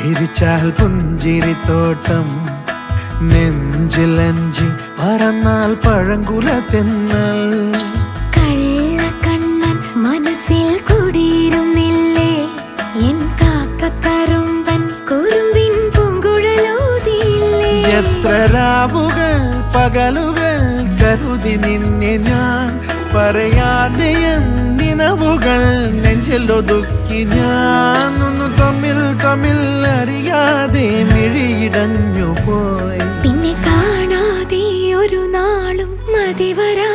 ചിരിച്ചാൽ പുഞ്ചിരിത്തോട്ടം നെഞ്ചിലഞ്ചി പറന്നാൽ പഴങ്കുല തെന്നൽ കള്ളക്കണ്ണൻ മനസ്സിൽ കുടിയിരുന്നില്ലേ എൻ കാക്കക്കറുമ്പൻ കുറുമ്പിൻ പൂങ്കുഴലോതിയില്ലേ എത്ര രാവുകൾ പകലുകൾ കരുതി നിന്നെ ഞാൻ പറയാതെ നിനവുകൾ നെഞ്ചിലൊതുക്കി ഞാൻ ഒന്ന് തമ്മിൽ തമ്മിൽ അറിയാതെ മിഴിയിടഞ്ഞു പോയി പിന്നെ കാണാതെ ഒരു നാളും മതിവരാ